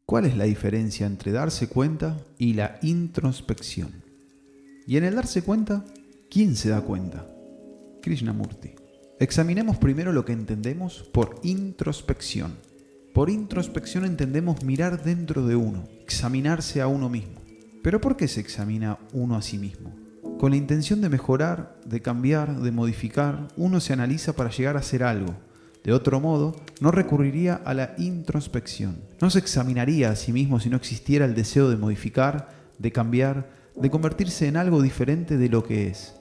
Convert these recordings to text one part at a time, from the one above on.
¿Cuál es la diferencia entre darse cuenta y la introspección? Y en el darse cuenta, ¿quién se da cuenta? Krishnamurti. Examinemos primero lo que entendemos por introspección. Por introspección entendemos mirar dentro de uno, examinarse a uno mismo. ¿Pero por qué se examina uno a sí mismo? Con la intención de mejorar, de cambiar, de modificar, uno se analiza para llegar a hacer algo. De otro modo, no recurriría a la introspección. No se examinaría a sí mismo si no existiera el deseo de modificar, de cambiar, de convertirse en algo diferente de lo que es.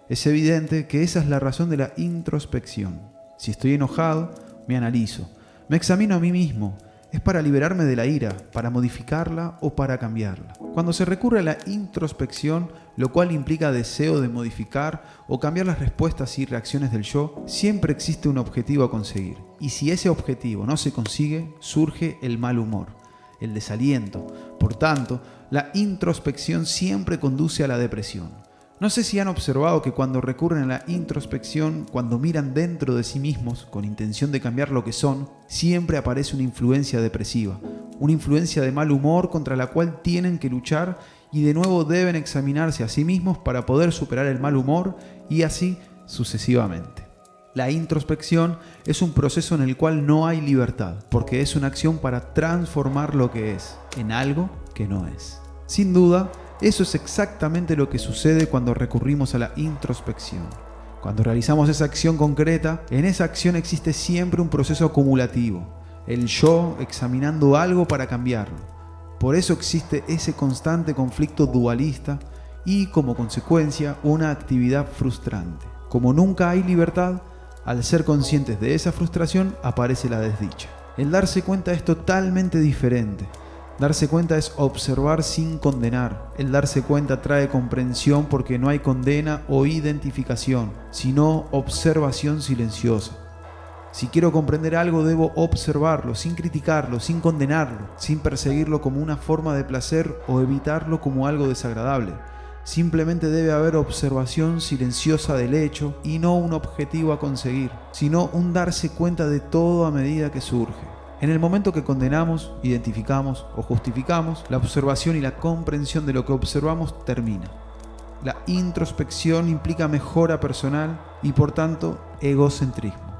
Es evidente que esa es la razón de la introspección. Si estoy enojado, me analizo. Me examino a mí mismo. Es para liberarme de la ira, para modificarla o para cambiarla. Cuando se recurre a la introspección, lo cual implica deseo de modificar o cambiar las respuestas y reacciones del yo, siempre existe un objetivo a conseguir. Y si ese objetivo no se consigue, surge el mal humor, el desaliento. Por tanto, la introspección siempre conduce a la depresión. No sé si han observado que cuando recurren a la introspección, cuando miran dentro de sí mismos con intención de cambiar lo que son, siempre aparece una influencia depresiva, una influencia de mal humor contra la cual tienen que luchar y de nuevo deben examinarse a sí mismos para poder superar el mal humor y así sucesivamente. La introspección es un proceso en el cual no hay libertad, porque es una acción para transformar lo que es en algo que no es. Sin duda, eso es exactamente lo que sucede cuando recurrimos a la introspección. Cuando realizamos esa acción concreta, en esa acción existe siempre un proceso acumulativo, el yo examinando algo para cambiarlo. Por eso existe ese constante conflicto dualista y, como consecuencia, una actividad frustrante. Como nunca hay libertad, al ser conscientes de esa frustración aparece la desdicha. El darse cuenta es totalmente diferente. Darse cuenta es observar sin condenar. El darse cuenta trae comprensión porque no hay condena o identificación, sino observación silenciosa. Si quiero comprender algo, debo observarlo, sin criticarlo, sin condenarlo, sin perseguirlo como una forma de placer o evitarlo como algo desagradable. Simplemente debe haber observación silenciosa del hecho y no un objetivo a conseguir, sino un darse cuenta de todo a medida que surge. En el momento que condenamos, identificamos o justificamos, la observación y la comprensión de lo que observamos termina. La introspección implica mejora personal y por tanto egocentrismo.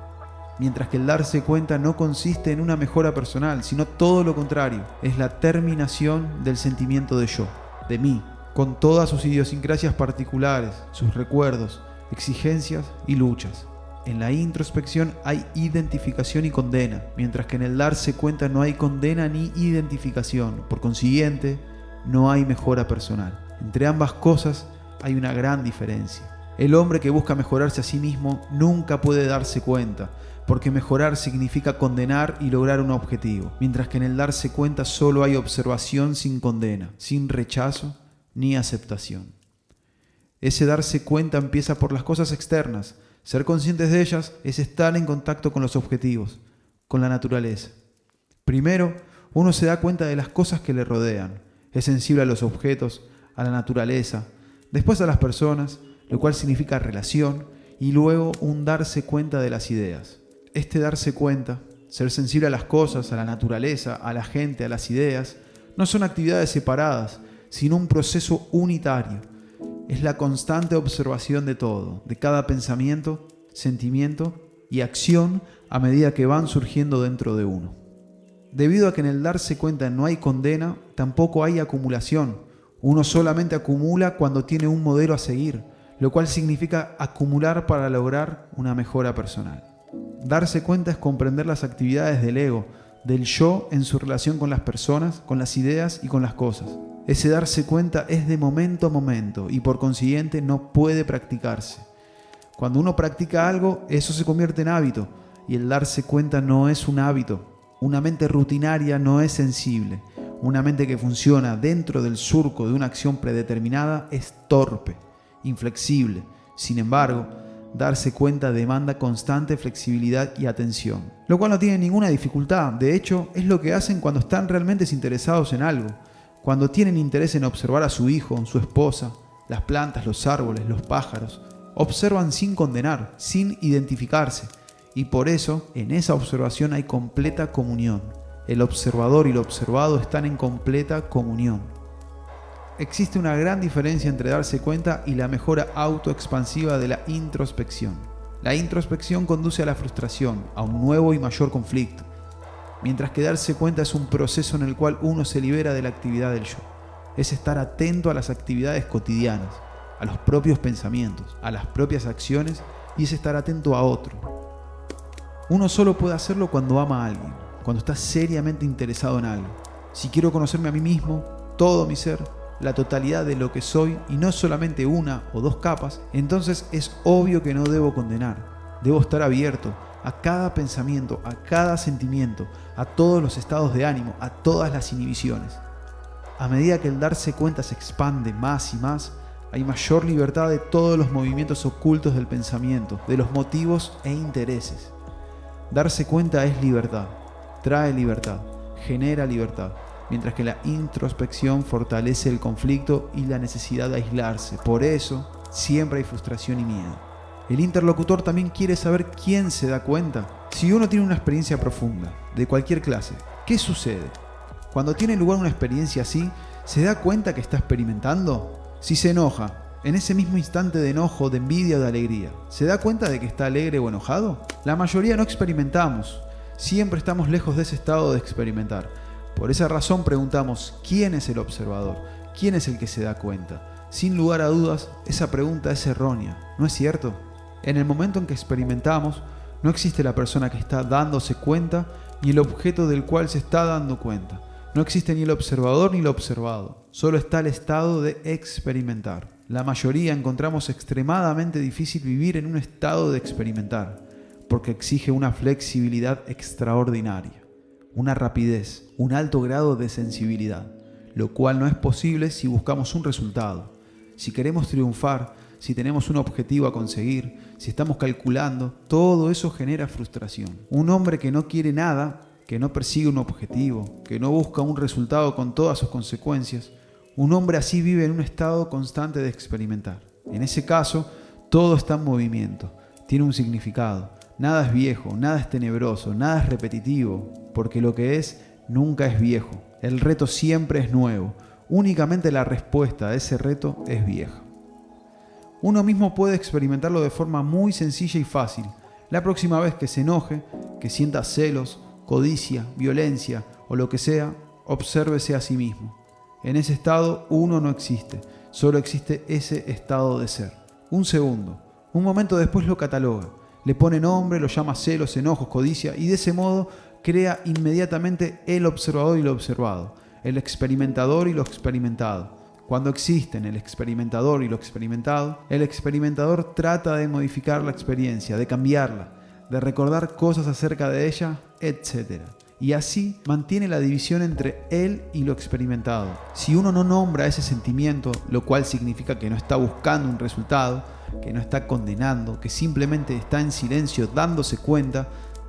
Mientras que el darse cuenta no consiste en una mejora personal, sino todo lo contrario, es la terminación del sentimiento de yo, de mí, con todas sus idiosincrasias particulares, sus recuerdos, exigencias y luchas. En la introspección hay identificación y condena, mientras que en el darse cuenta no hay condena ni identificación. Por consiguiente, no hay mejora personal. Entre ambas cosas hay una gran diferencia. El hombre que busca mejorarse a sí mismo nunca puede darse cuenta, porque mejorar significa condenar y lograr un objetivo, mientras que en el darse cuenta solo hay observación sin condena, sin rechazo ni aceptación. Ese darse cuenta empieza por las cosas externas. Ser conscientes de ellas es estar en contacto con los objetivos, con la naturaleza. Primero, uno se da cuenta de las cosas que le rodean. Es sensible a los objetos, a la naturaleza, después a las personas, lo cual significa relación, y luego un darse cuenta de las ideas. Este darse cuenta, ser sensible a las cosas, a la naturaleza, a la gente, a las ideas, no son actividades separadas, sino un proceso unitario. Es la constante observación de todo, de cada pensamiento, sentimiento y acción a medida que van surgiendo dentro de uno. Debido a que en el darse cuenta no hay condena, tampoco hay acumulación. Uno solamente acumula cuando tiene un modelo a seguir, lo cual significa acumular para lograr una mejora personal. Darse cuenta es comprender las actividades del ego, del yo en su relación con las personas, con las ideas y con las cosas. Ese darse cuenta es de momento a momento y por consiguiente no puede practicarse. Cuando uno practica algo, eso se convierte en hábito y el darse cuenta no es un hábito. Una mente rutinaria no es sensible. Una mente que funciona dentro del surco de una acción predeterminada es torpe, inflexible. Sin embargo, darse cuenta demanda constante flexibilidad y atención, lo cual no tiene ninguna dificultad. De hecho, es lo que hacen cuando están realmente interesados en algo. Cuando tienen interés en observar a su hijo, su esposa, las plantas, los árboles, los pájaros, observan sin condenar, sin identificarse, y por eso en esa observación hay completa comunión. el observador y lo observado están en completa comunión. Existe una gran diferencia entre darse cuenta y la mejora autoexpansiva de la introspección. La introspección conduce a la frustración, a un nuevo y mayor conflicto, mientras que darse cuenta es un proceso en el cual uno se libera de la actividad del yo. Es estar atento a las actividades cotidianas, a los propios pensamientos, a las propias acciones, y es estar atento a otro. Uno solo puede hacerlo cuando ama a alguien, cuando está seriamente interesado en algo. Si quiero conocerme a mí mismo, todo mi ser, la totalidad de lo que soy y no solamente una o dos capas, entonces es obvio que no debo condenar. Debo estar abierto a cada pensamiento, a cada sentimiento, a todos los estados de ánimo, a todas las inhibiciones. A medida que el darse cuenta se expande más y más, hay mayor libertad de todos los movimientos ocultos del pensamiento, de los motivos e intereses. Darse cuenta es libertad, trae libertad, genera libertad, mientras que la introspección fortalece el conflicto y la necesidad de aislarse. Por eso, siempre hay frustración y miedo. El interlocutor también quiere saber quién se da cuenta. Si uno tiene una experiencia profunda, de cualquier clase, ¿qué sucede? Cuando tiene lugar una experiencia así, ¿se da cuenta que está experimentando? Si se enoja, en ese mismo instante de enojo, de envidia o de alegría, ¿se da cuenta de que está alegre o enojado? La mayoría no experimentamos. Siempre estamos lejos de ese estado de experimentar. Por esa razón preguntamos, ¿quién es el observador? ¿Quién es el que se da cuenta? Sin lugar a dudas, esa pregunta es errónea, ¿no es cierto? En el momento en que experimentamos, no existe la persona que está dándose cuenta ni el objeto del cual se está dando cuenta. No existe ni el observador ni lo observado. Solo está el estado de experimentar. La mayoría encontramos extremadamente difícil vivir en un estado de experimentar, porque exige una flexibilidad extraordinaria, una rapidez, un alto grado de sensibilidad, lo cual no es posible si buscamos un resultado. Si queremos triunfar, si tenemos un objetivo a conseguir, si estamos calculando, todo eso genera frustración. Un hombre que no quiere nada, que no persigue un objetivo, que no busca un resultado con todas sus consecuencias, un hombre así vive en un estado constante de experimentar. En ese caso, todo está en movimiento, tiene un significado. Nada es viejo, nada es tenebroso, nada es repetitivo, porque lo que es nunca es viejo. El reto siempre es nuevo. Únicamente la respuesta a ese reto es vieja. Uno mismo puede experimentarlo de forma muy sencilla y fácil. La próxima vez que se enoje, que sienta celos, codicia, violencia o lo que sea, obsérvese a sí mismo. En ese estado uno no existe, solo existe ese estado de ser. Un segundo, un momento después lo cataloga, le pone nombre, lo llama celos, enojos, codicia y de ese modo crea inmediatamente el observador y lo observado, el experimentador y lo experimentado. Cuando existen el experimentador y lo experimentado, el experimentador trata de modificar la experiencia, de cambiarla, de recordar cosas acerca de ella, etc. Y así mantiene la división entre él y lo experimentado. Si uno no nombra ese sentimiento, lo cual significa que no está buscando un resultado, que no está condenando, que simplemente está en silencio dándose cuenta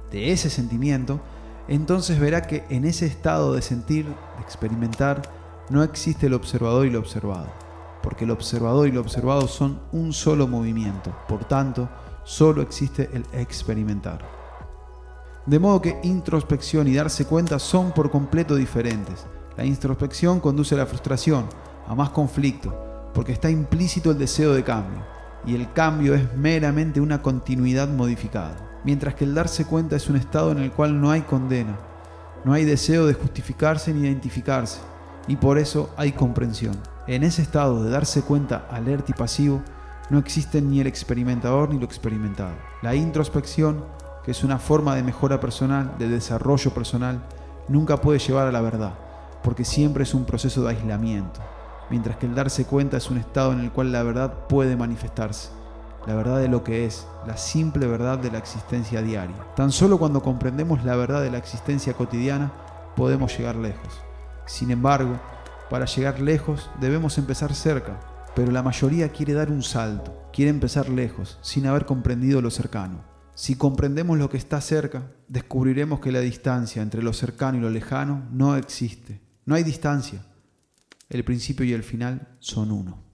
de ese sentimiento, entonces verá que en ese estado de sentir, de experimentar, no existe el observador y lo observado, porque el observador y lo observado son un solo movimiento, por tanto, solo existe el experimentar. De modo que introspección y darse cuenta son por completo diferentes. La introspección conduce a la frustración, a más conflicto, porque está implícito el deseo de cambio, y el cambio es meramente una continuidad modificada, mientras que el darse cuenta es un estado en el cual no hay condena, no hay deseo de justificarse ni identificarse, y por eso hay comprensión. En ese estado de darse cuenta alerta y pasivo, no existen ni el experimentador ni lo experimentado. La introspección, que es una forma de mejora personal, de desarrollo personal, nunca puede llevar a la verdad, porque siempre es un proceso de aislamiento, mientras que el darse cuenta es un estado en el cual la verdad puede manifestarse, la verdad de lo que es, la simple verdad de la existencia diaria. Tan solo cuando comprendemos la verdad de la existencia cotidiana, podemos llegar lejos. Sin embargo, para llegar lejos debemos empezar cerca, pero la mayoría quiere dar un salto, quiere empezar lejos, sin haber comprendido lo cercano. Si comprendemos lo que está cerca, descubriremos que la distancia entre lo cercano y lo lejano no existe. No hay distancia. El principio y el final son uno.